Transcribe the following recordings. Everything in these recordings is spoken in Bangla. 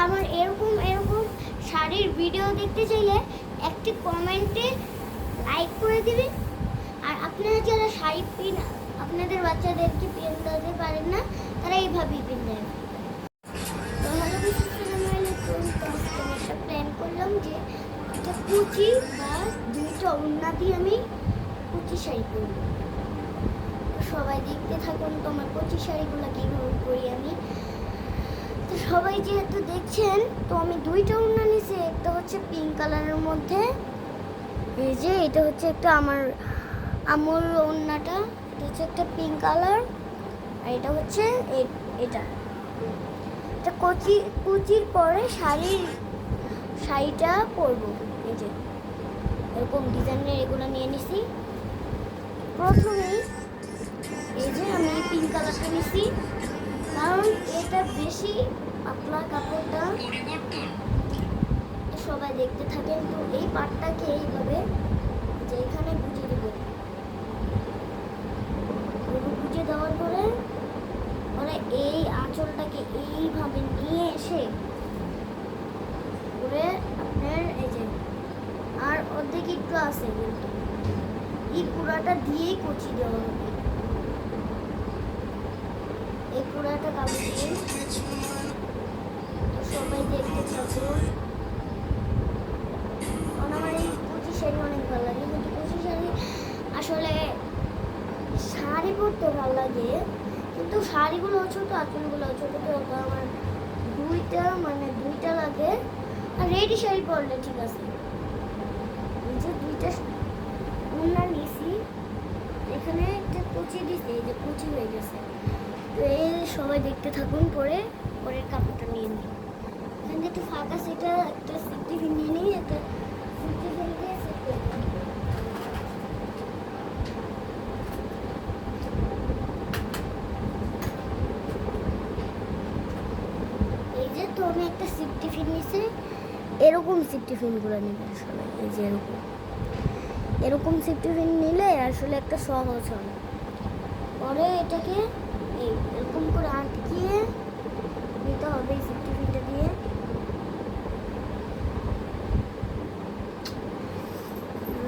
আমার এরকম এরকম শাড়ির ভিডিও দেখতে চাইলে একটি কমেন্টে লাইক করে দিবেন। আর আপনারা যারা শাড়ি আপনাদের বাচ্চাদেরকে পেনতে পারেন না, তারা এইভাবেই পেন দেন। তো হ্যালো আসসালামু আলাইকুম। তো আমি একটা প্ল্যান করলাম যে একটা কুচি বা দুইটা ওড়না দিয়ে আমি কুচি শাড়ি করবো। সবাই দেখতে থাকুন তো আমার কুচি শাড়িগুলো কীভাবে করি আমি। তো সবাই যেহেতু দেখছেন, তো আমি দুইটা ওড়না নিয়েছি। একটা হচ্ছে পিঙ্ক কালারের মধ্যে, এই যে এটা হচ্ছে একটা আমার আমুল ওড়নাটা, এটা হচ্ছে একটা পিঙ্ক কালার। আর এটা হচ্ছে এটা কুচির পরে শাড়িটা পরবো। এই যে এরকম ডিজাইনের এগুলো নিয়ে নিছি। প্রথমেই এই যে আমি পিঙ্ক কালারটা নিছি, কারণ এটা বেশি পাতলা কাপড়টা, সবাই দেখতে থাকেন। তো এই পাটটাকে এইভাবে যে এখানে গুঁজে দেব। গুঁজে দেওয়ার পরে এই আঁচলটাকে এইভাবে নিয়ে এসে করে আপনার এই যে আর অর্ধেক একটু আছে, কিন্তু এই পুরাটা দিয়েই কুচি দেওয়া হবে। এই পুরাটা কাপড় দিয়ে সবাই দেখতে থাকবো। আমার এই কুচি শাড়ি অনেক ভালো লাগে, কিন্তু কুচি শাড়ি আসলে শাড়ি পরতে ভালো লাগে, কিন্তু শাড়িগুলো ছোটো, আঁচলগুলো ছোটো, তো আমার দুইটা লাগে। আর রেডি শাড়ি পরলে ঠিক আছে। এই যে দুইটা ওড়না নিয়েছি, এখানে একটা কুচি দিছি, এই যে কুচি হয়ে গেছে। তো এই সবাই দেখতে থাকুন, পরের কাপড়টা নিয়ে নিই। এখান থেকে একটু ফাঁকা, সেটা একটা সিফটি নিয়ে নিই, একটা সিফটি দিয়ে এই যে, তো আমি একটা সিফটি ফিন নিয়েছি। এরকম সিফটি ফিনগুলো নেবেন সবাই। এই যে এরকম সিফটি ফিন নিলে আসলে একটা সহজ হবে। পরে এটাকে এরকম করে আটকিয়ে নিতে হবে এই সিফটি ফিনটা দিয়ে।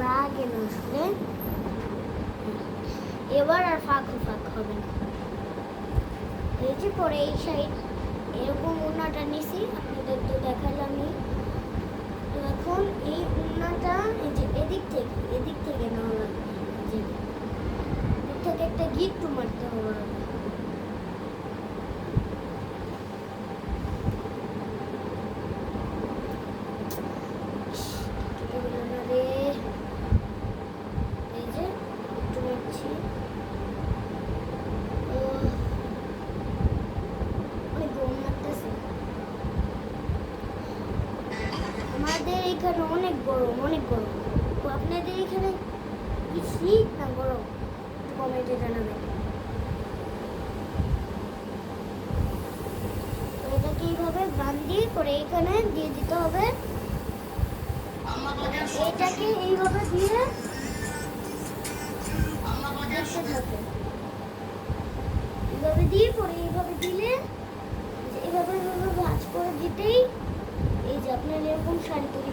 লাগে না আসলে, এবার আর ফাঁক হবে না। এই যে পরে এই সাইড এরকম ওড়নাটা নিছি, আপনাদের তো দেখালামই। তো এখন এই ওড়নাটা এই যে এদিক থেকে নেওয়া লাগবে, যে এদিক থেকে একটা গিট্টু মারতে হবে। এই যে গিট্টু মারছি, আমাদের এখানে অনেক গরম। তো আপনাদের এখানে কি শীত না গরম, কমেন্টে জানাবেন। তো এটাকে এইভাবে বাঁধিয়ে করে এখানে দিয়ে দিতে হবে। এটাকে এইভাবে দিয়ে দেখতে থাকবে, এইভাবে দিয়ে পরে এইভাবে দিলে এইভাবে ভাঁজ করে দিতেই এই যে আপনার এরকম শাড়ি তৈরি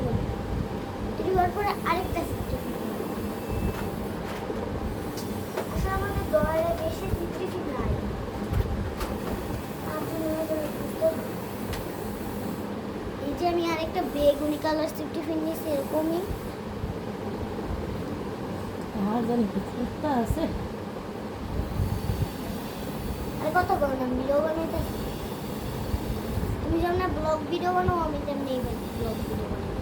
হওয়ার পরে আরেকটা সিফটি ফিন। আসলে আমাদের দলে বেশি সিফটি ফিন নাই, এই যে আমি আরেকটা বেগুনি কালার সিফটি ফিন নিয়েছি এরকমই। আর কত করো না ভিডিও বানাইতে, তুমি যেমন না ব্লগ ভিডিও বানাও, আমি তেমনি ব্লগ ভিডিও বানাই।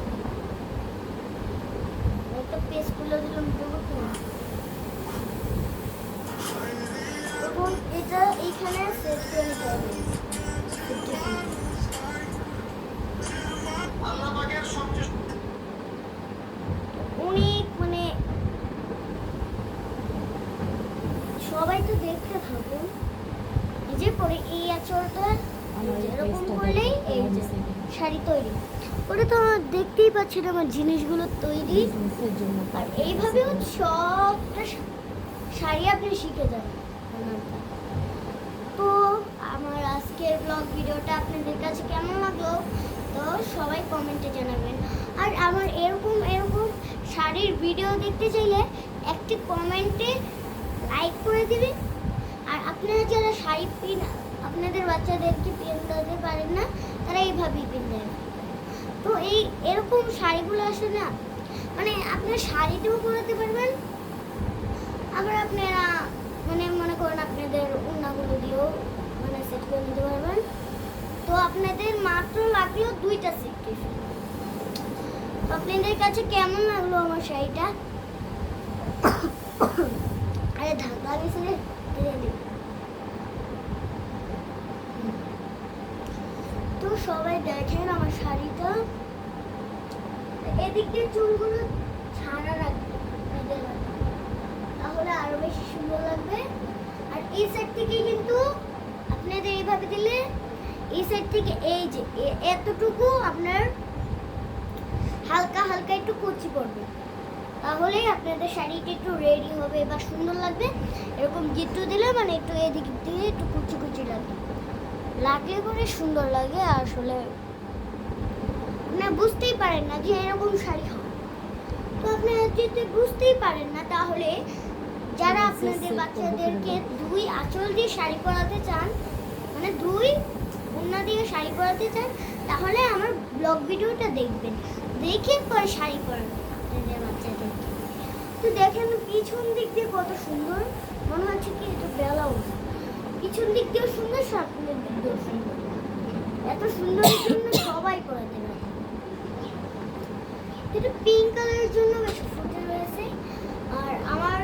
একটা পেজ খুলে দিলাম, তখন এটা এইখানে সেট করে নিতে হবে। অনেক সবাই তো দেখতে থাকুন। এই যে পরে এই আঁচলটা এরকম করলেই এই যে শাড়ি তৈরি। ওটা তো দেখতেই পাচ্ছেন আমার জিনিসগুলো তৈরি। আর এইভাবেও সবটা শাড়ি আপনি শিখে যাবেন। তো আমার আজকের ব্লগ ভিডিওটা আপনাদের কাছে কেমন লাগলো অবশ্যই কমেন্টে জানাবেন। আর আমার এরকম শাড়ির ভিডিও দেখতে চাইলে একটি কমেন্টে লাইক করে দিবেন। আর আপনারা যারা শাড়ি আপনাদের বাচ্চাদেরকে পেনতে পারেন না, তারা এইভাবেই পেন। তো এরকম শাড়িগুলো আসে না, মানে আপনার শাড়িতেও পরাতে পারবেন, আবার আপনারা মনে করেন আপনাদের ওড়নাগুলো দিয়েও সেট করে নিতে পারবেন। তো আপনাদের মাত্র লাগলো 2টা সেট। তো আপনাদের কাছে কেমন লাগলো আমার শাড়িটা? আরে ঢাকা গেছে রে, তো সবাই দেখেন আমার শাড়িটা। এদিক দিয়ে চুলগুলো ছাড়া রাখবে, তাহলে আরো বেশি সুন্দর লাগবে। আর এই সাইড থেকে কিন্তু আপনাদের এইভাবে দিলে এই সাইড থেকে এই যে এতটুকু আপনার হালকা হালকা একটু কুচি পড়বে, তাহলেই আপনাদের শাড়িটা একটু রেডি হবে বা সুন্দর লাগবে। এরকম গিট্টু দিলে একটু এদিক দিয়ে একটু কুচি কুচি লাগলে পরে সুন্দর লাগে। আসলে আপনারা বুঝতেই পারেন না যে এরকম শাড়ি হয়। তো আপনারা যদি বুঝতেই পারেন না, তাহলে যারা আপনাদের বাচ্চাদেরকে 2 আঁচল দিয়ে শাড়ি পরাতে চান, 2 ওড়না দিয়ে শাড়ি পরাতে চান, তাহলে আমার ব্লগ ভিডিওটা দেখবেন, দেখে পরে শাড়ি পরাবেন আপনাদের বাচ্চাদেরকে। তো দেখেন পিছন দিক দিয়ে কত সুন্দর, মনে হচ্ছে কি এটা ব্লাউজ। পিছন দিক দিয়েও সুন্দর, সামনের দিক দিয়েও সুন্দর। এত সুন্দরের জন্য সবাই পরাতে পারে। এটা পিঙ্ক কালারের জন্য বেশ ফুটে রয়েছে। আর আমার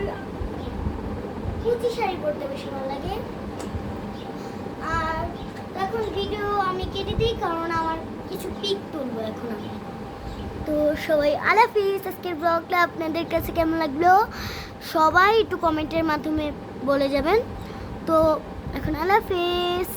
কুচি শাড়ি পরতে বেশি ভালো লাগে। আর এখন ভিডিও আমি কেটে দিই, কারণ আমার কিছু পিক তুলবো এখন আমি। তো সবাই আল্লাহ হাফিজ। আজকের ব্লগটা আপনাদের কাছে কেমন লাগলো সবাই একটু কমেন্টের মাধ্যমে বলে যাবেন। তো এখন আল্লাহ হাফিজ।